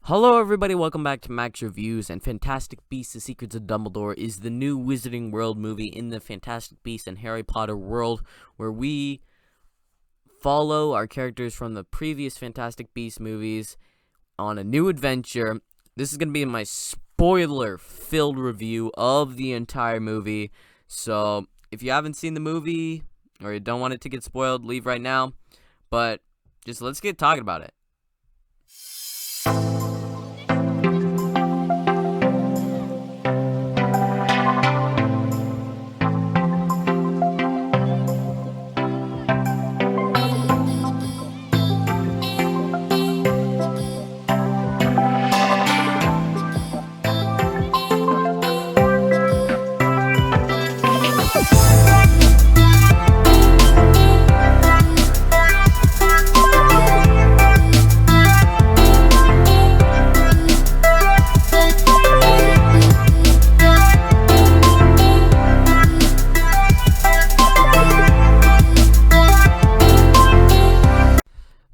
Hello everybody, welcome back to Max Reviews, and Fantastic Beasts: The Secrets of Dumbledore is the new Wizarding World movie in the Fantastic Beasts and Harry Potter world, where we follow our characters from the previous Fantastic Beasts movies on a new adventure. This is going to be my spoiler-filled review of the entire movie, so if you haven't seen the movie, or you don't want it to get spoiled, leave right now, but just let's get talking about it.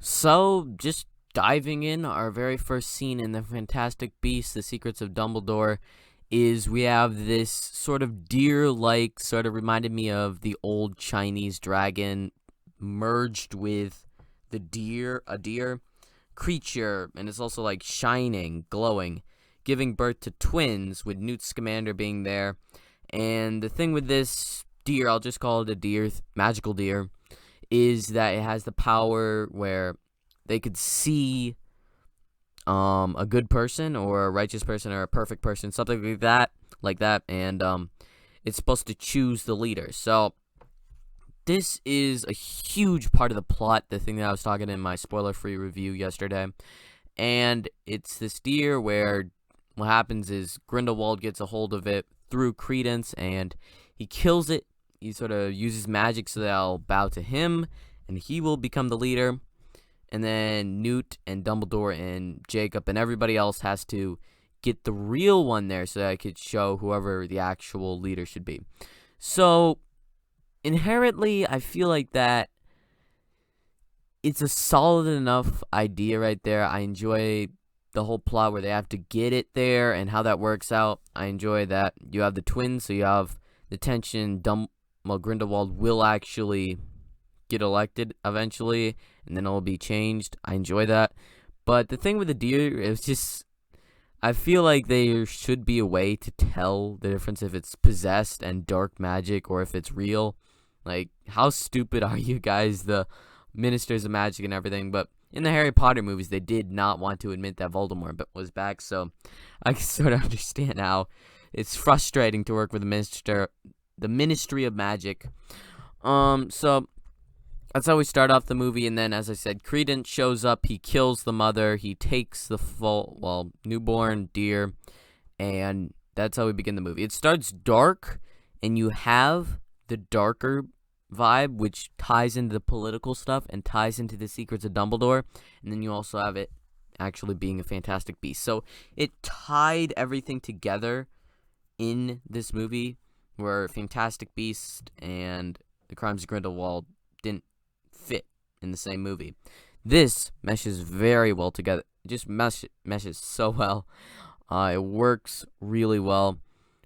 So, just diving in, our very first scene in the Fantastic Beasts: The Secrets of Dumbledore is we have this sort of deer-like, sort of reminded me of the old Chinese dragon merged with a deer creature, and it's also like shining, glowing, giving birth to twins, with Newt Scamander being there. And the thing with this deer, I'll just call it a deer, magical deer, is that it has the power where they could see a good person or a righteous person or a perfect person, something like that, and it's supposed to choose the leader. So this is a huge part of the plot, the thing that I was talking in my spoiler-free review yesterday, and it's this deer where what happens is Grindelwald gets a hold of it through Credence, and he kills it. He sort of uses magic so they'll bow to him, and he will become the leader. And then Newt and Dumbledore and Jacob and everybody else has to get the real one there so that I could show whoever the actual leader should be. So, inherently, I feel like that it's a solid enough idea right there. I enjoy the whole plot where they have to get it there and how that works out. I enjoy that you have the twins, so you have the tension. Grindelwald will actually get elected eventually, and then it'll be changed. I enjoy that. But the thing with the deer is just, I feel like there should be a way to tell the difference if it's possessed and dark magic or if it's real. Like, how stupid are you guys, the ministers of magic and everything? But in the Harry Potter movies, they did not want to admit that Voldemort was back, so I can sort of understand how it's frustrating to work with the Ministry of Magic. So that's how we start off the movie, and then, as I said, Credence shows up. He kills the mother. He takes the newborn deer, and that's how we begin the movie. It starts dark, and you have the darker vibe, which ties into the political stuff and ties into the Secrets of Dumbledore, and then you also have it actually being a Fantastic Beast. So it tied everything together in this movie, where Fantastic Beast and The Crimes of Grindelwald didn't fit in the same movie. This meshes very well together. It just meshes so well. It works really well.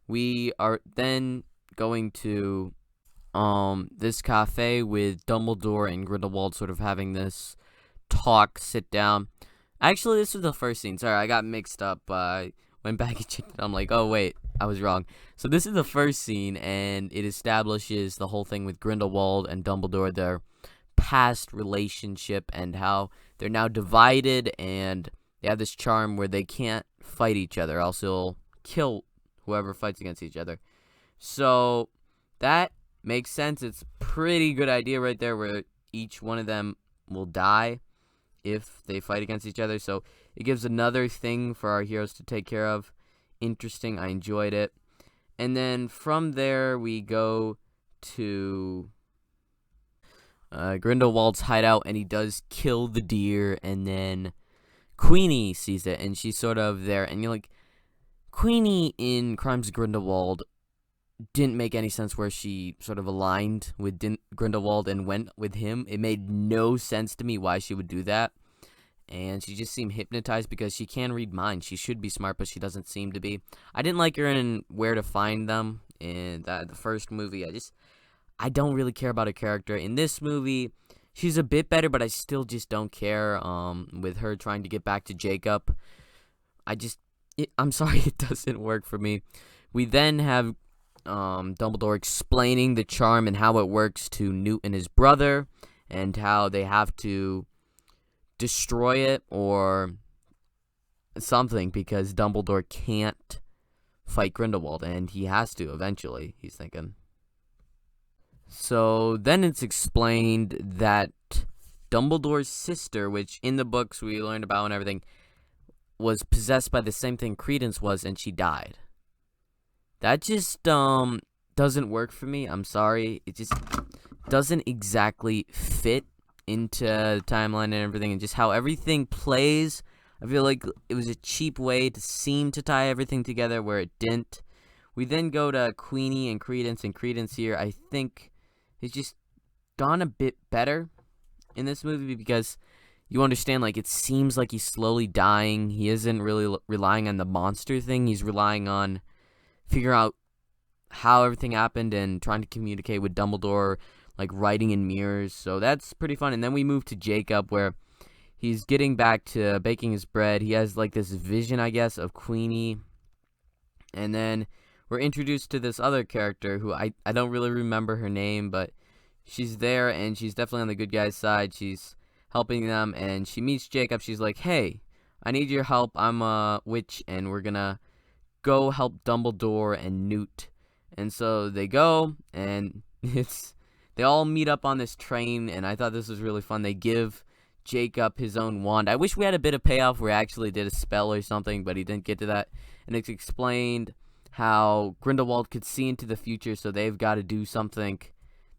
We are then going to this cafe with Dumbledore and Grindelwald sort of having this talk, sit down. Actually, this was the first scene. Sorry, I got mixed up. Went back and checked it. I'm like, oh, wait, I was wrong. So this is the first scene, and it establishes the whole thing with Grindelwald and Dumbledore, their past relationship, and how they're now divided, and they have this charm where they can't fight each other, else they'll kill whoever fights against each other. So that makes sense. It's a pretty good idea right there, where each one of them will die if they fight against each other. So it gives another thing for our heroes to take care of. Interesting. I enjoyed it. And then from there, we go to Grindelwald's hideout, and he does kill the deer, and then Queenie sees it, and she's sort of there, and you're like, Queenie in Crimes of Grindelwald didn't make any sense where she sort of aligned with Grindelwald and went with him. It made no sense to me why she would do that. and she just seemed hypnotized because she can read minds. She should be smart, but she doesn't seem to be. I didn't like her in Where to Find Them in the first movie. I don't really care about her character. In this movie, she's a bit better, but I still just don't care. With her trying to get back to Jacob, I'm sorry, it doesn't work for me. We then have Dumbledore explaining the charm and how it works to Newt and his brother, and how they have to destroy it or something because Dumbledore can't fight Grindelwald, and he has to eventually, he's thinking. So then it's explained that Dumbledore's sister, which in the books we learned about and everything, was possessed by the same thing Credence was, and she died. That just doesn't work for me. I'm sorry. It just doesn't exactly fit into the timeline and everything, and just how everything plays. I feel like it was a cheap way to seem to tie everything together where it didn't. We then go to Queenie and Credence here, I think, has just gone a bit better in this movie because you understand, like, it seems like he's slowly dying. He isn't really relying on the monster thing. He's relying on figuring out how everything happened and trying to communicate with Dumbledore, like writing in mirrors. So that's pretty fun. And then we move to Jacob, where he's getting back to baking his bread. He has like this vision, I guess, of Queenie. And then we're introduced to this other character who I don't really remember her name, but she's there and she's definitely on the good guy's side. She's helping them, and she meets Jacob. She's like, hey, I need your help. I'm a witch, and we're gonna go help Dumbledore and Newt. And so they go, and they all meet up on this train, and I thought this was really fun. They give Jacob his own wand. I wish we had a bit of payoff where he actually did a spell or something, but he didn't get to that. And it's explained how Grindelwald could see into the future, so they've got to do something.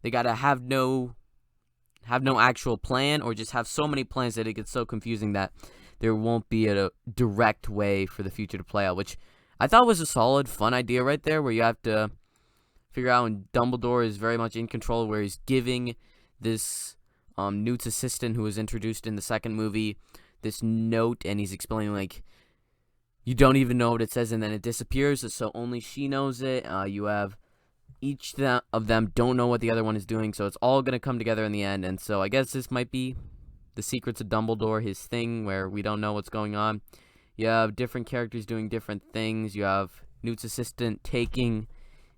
They got to have no actual plan, or just have so many plans that it gets so confusing that there won't be a direct way for the future to play out, which I thought was a solid, fun idea right there, where you have to figure out, and Dumbledore is very much in control, where he's giving this Newt's assistant, who was introduced in the second movie, this note, and he's explaining, like, you don't even know what it says, and then it disappears, so only she knows it. You have each of them don't know what the other one is doing, so it's all going to come together in the end. And so I guess this might be the Secrets of Dumbledore, his thing, where we don't know what's going on. You have different characters doing different things. You have Newt's assistant taking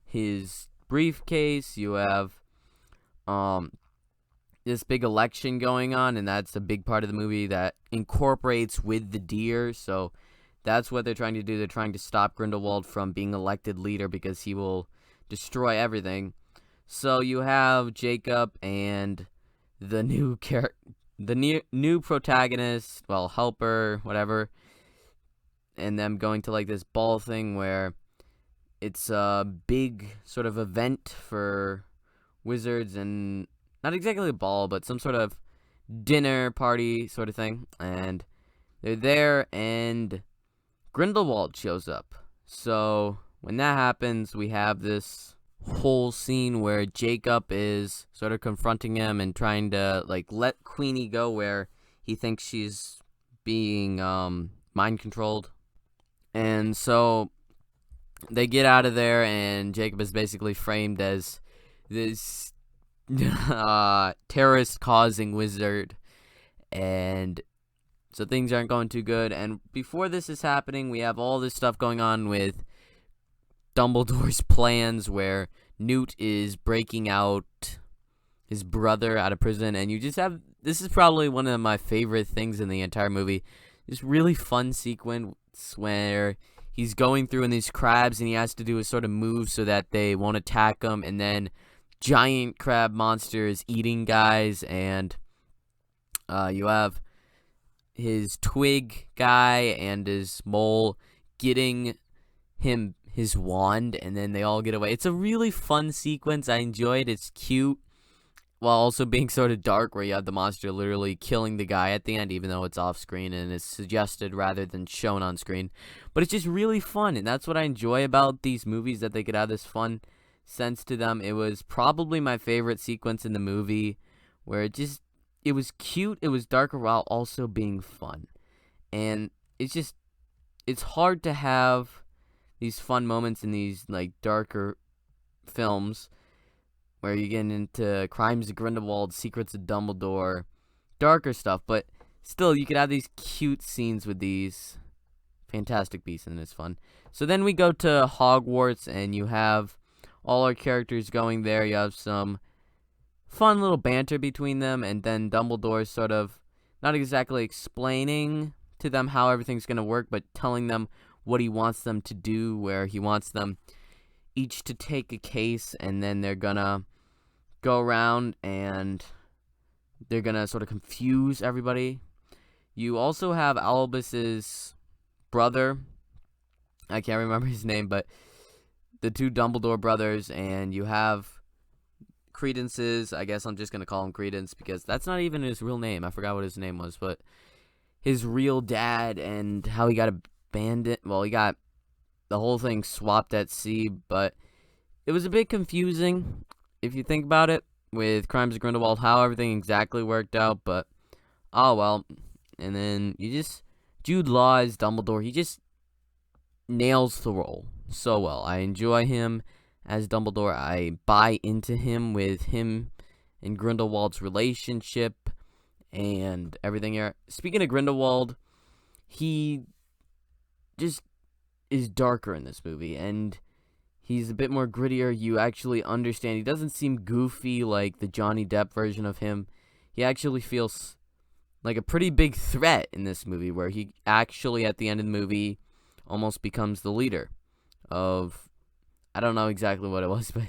his briefcase. You have this big election going on, and that's a big part of the movie that incorporates with the deer. So that's what they're trying to do. They're trying to stop Grindelwald from being elected leader because he will destroy everything. So you have Jacob and the new protagonist, well, helper, whatever, and them going to like this ball thing where it's a big sort of event for wizards, and not exactly a ball, but some sort of dinner party sort of thing. And they're there, and Grindelwald shows up. So when that happens, we have this whole scene where Jacob is sort of confronting him and trying to, like, let Queenie go, where he thinks she's being mind controlled. And so they get out of there, and Jacob is basically framed as this terrorist causing wizard, and so things aren't going too good. And before this is happening, we have all this stuff going on with Dumbledore's plans, where Newt is breaking out his brother out of prison, and you just have, this is probably one of my favorite things in the entire movie, this really fun sequence where he's going through in these crabs, and he has to do a sort of move so that they won't attack him, and then giant crab monster is eating guys, and you have his twig guy and his mole getting him his wand, and then they all get away. It's a really fun sequence. I enjoy it. It's cute, while also being sort of dark, where you have the monster literally killing the guy at the end, even though it's off screen and it's suggested rather than shown on screen. But it's just really fun, and that's what I enjoy about these movies, that they could have this fun sense to them. It was probably my favorite sequence in the movie, where it it was cute, it was darker while also being fun. And it's hard to have these fun moments in these like darker films where you get into Crimes of Grindelwald, Secrets of Dumbledore, darker stuff, but still you could have these cute scenes with these fantastic beasts, and it's fun. So then we go to Hogwarts, and you have all our characters going there. You have some fun little banter between them, and then Dumbledore's sort of not exactly explaining to them how everything's going to work, but telling them what he wants them to do, where he wants them each to take a case, and then they're going to go around and they're going to sort of confuse everybody. You also have Albus's brother. I can't remember his name, but the two Dumbledore brothers, and you have Credence's, I guess I'm just going to call him Credence because that's not even his real name. I forgot what his name was, but his real dad and how he got abandoned. Well, he got the whole thing swapped at sea, but it was a bit confusing if you think about it with Crimes of Grindelwald, how everything exactly worked out, but oh well. And then Jude Law as Dumbledore, he just nails the role so well. I enjoy him as Dumbledore. I buy into him with him and Grindelwald's relationship and everything here. Speaking of Grindelwald, he just is darker in this movie, and he's a bit more grittier. You actually understand. He doesn't seem goofy like the Johnny Depp version of him. He actually feels like a pretty big threat in this movie, where he actually, at the end of the movie, almost becomes the leader of, I don't know exactly what it was, but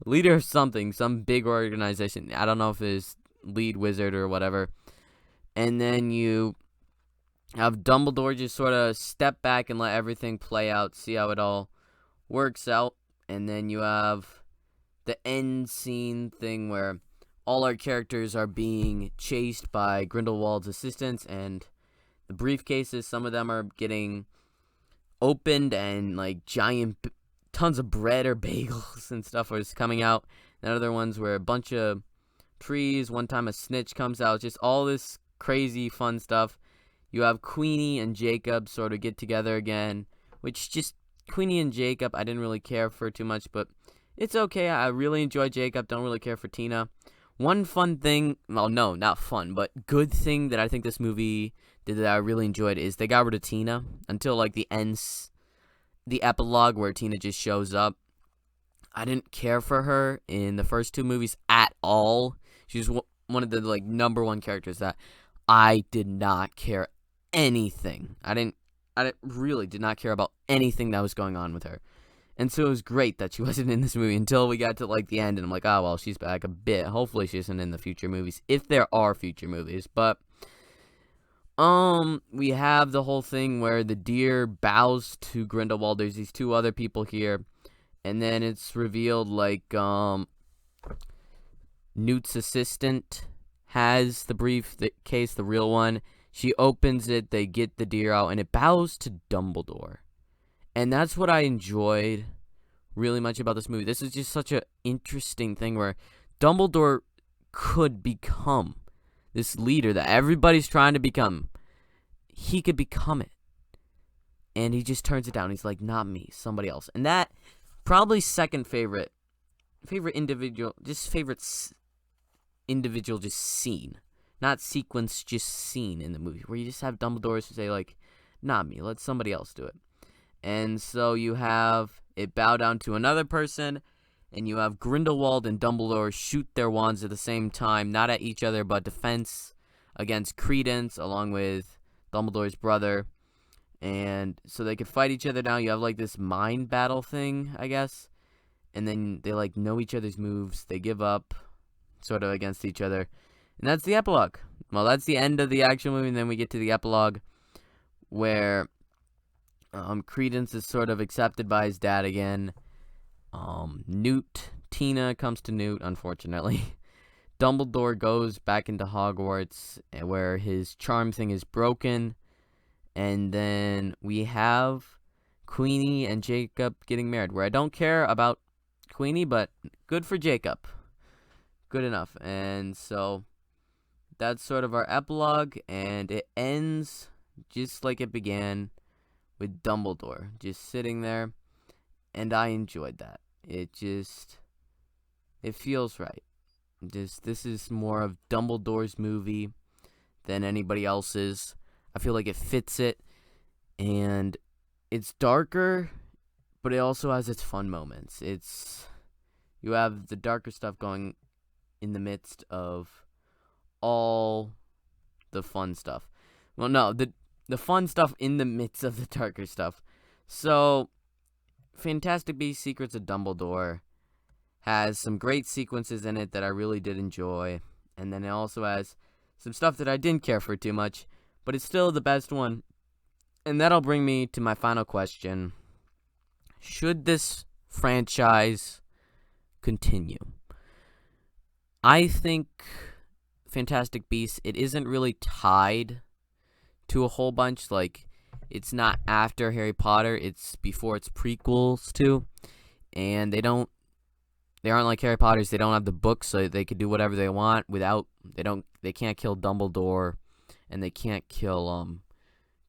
leader of something, some big organization. I don't know if it's lead wizard or whatever. And then you have Dumbledore just sort of step back and let everything play out, see how it all works out. And then you have the end scene thing where all our characters are being chased by Grindelwald's assistants, and the briefcases, some of them are getting opened, and like giant tons of bread or bagels and stuff is coming out. And other ones where a bunch of trees, one time a snitch comes out, just all this crazy fun stuff. You have Queenie and Jacob sort of get together again, which just Queenie and Jacob I didn't really care for too much, but it's okay. I really enjoy Jacob, don't really care for Tina. One fun thing, well, no, not fun, but good thing that I think this movie did that I really enjoyed is they got rid of Tina until like the epilogue where Tina just shows up. I didn't care for her in the first two movies at all. She's one of the like number one characters that I did not care anything. I really did not care about anything that was going on with her. And so it was great that she wasn't in this movie until we got to like the end, and I'm like, oh well, she's back a bit. Hopefully she isn't in the future movies, if there are future movies. But we have the whole thing where the deer bows to Grindelwald. There's these two other people here, and then it's revealed like Newt's assistant has the briefcase, the real one. She opens it, they get the deer out, and it bows to Dumbledore. And that's what I enjoyed really much about this movie. This is just such an interesting thing where Dumbledore could become this leader that everybody's trying to become. He could become it. And he just turns it down. He's like, not me, somebody else. And that, probably second favorite individual, individual just scene. Not sequence, just scene in the movie. Where you just have Dumbledore say like, not me, let somebody else do it. And so you have it bow down to another person, and you have Grindelwald and Dumbledore shoot their wands at the same time, not at each other, but defense against Credence, along with Dumbledore's brother. And so they could fight each other down. You have like this mind battle thing, I guess. And then they like know each other's moves. They give up sort of against each other. And that's the epilogue. Well, that's the end of the action movie, and then we get to the epilogue where Credence is sort of accepted by his dad again. Tina comes to Newt, unfortunately. Dumbledore goes back into Hogwarts, where his charm thing is broken. And then we have Queenie and Jacob getting married, where I don't care about Queenie, but good for Jacob. Good enough. And so that's sort of our epilogue, and it ends just like it began, with Dumbledore just sitting there, and I enjoyed that. It feels right. This is more of Dumbledore's movie than anybody else's. I feel like it fits it, and it's darker, but it also has its fun moments. You have the darker stuff going in the midst of all the fun stuff. Well, no, the fun stuff in the midst of the darker stuff. So, Fantastic Beasts: Secrets of Dumbledore has some great sequences in it that I really did enjoy, and then it also has some stuff that I didn't care for too much, but it's still the best one. And that'll bring me to my final question. Should this franchise continue? I think Fantastic Beasts, it isn't really tied to a whole bunch. Like, it's not after Harry Potter, it's before its prequels too. And they aren't like Harry Potter's. They don't have the books, so they could do whatever they want without, they can't kill Dumbledore, and they can't kill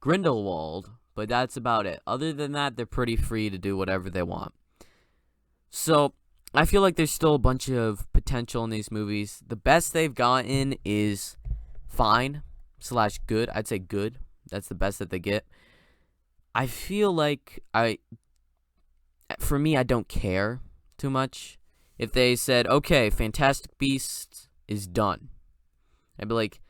Grindelwald, but that's about it. Other than that, they're pretty free to do whatever they want. So, I feel like there's still a bunch of potential in these movies. The best they've gotten is fine / good. I'd say good. That's the best that they get. I feel like for me, I don't care too much. If they said, okay, Fantastic Beasts is done, I'd be like,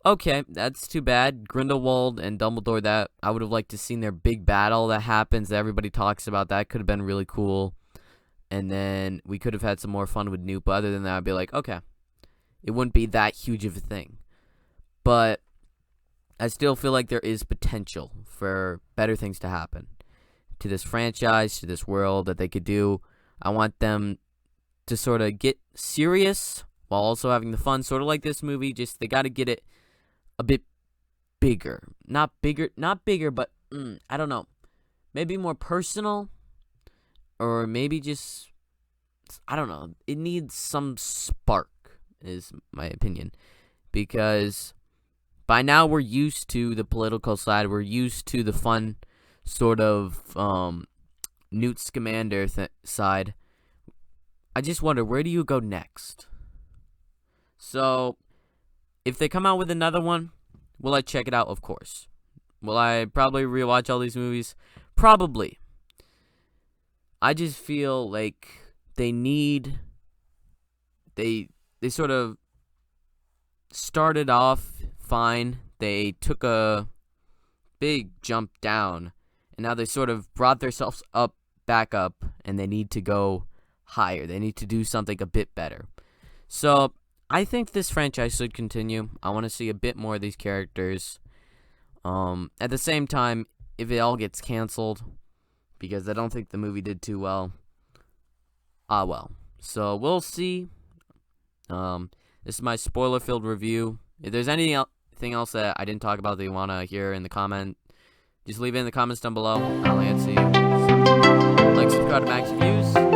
okay, that's too bad. Grindelwald and Dumbledore, that I would have liked to seen their big battle that happens that everybody talks about. That could have been really cool. And then we could have had some more fun with Newt. But other than that, I'd be like, okay, it wouldn't be that huge of a thing. But I still feel like there is potential for better things to happen to this franchise, to this world that they could do. I want them to sort of get serious while also having the fun, sort of like this movie. Just they got to get it a bit bigger. Not bigger, but I don't know. Maybe more personal, or maybe just, I don't know. It needs some spark, is my opinion, because by now we're used to the political side. We're used to the fun sort of Newt Scamander side. I just wonder, where do you go next? So, if they come out with another one, will I check it out? Of course. Will I probably rewatch all these movies? Probably. I just feel like they sort of started off fine. They took a big jump down, and now they sort of brought themselves back up, and they need to go higher. They need to do something a bit better. So, I think this franchise should continue. I want to see a bit more of these characters. At the same time, if it all gets canceled, because I don't think the movie did too well, well. So, we'll see. This is my spoiler-filled review. If there's anything else that I didn't talk about that you want to hear in the comment, just leave it in the comments down below. I'll answer you. So, like, subscribe to Max Views.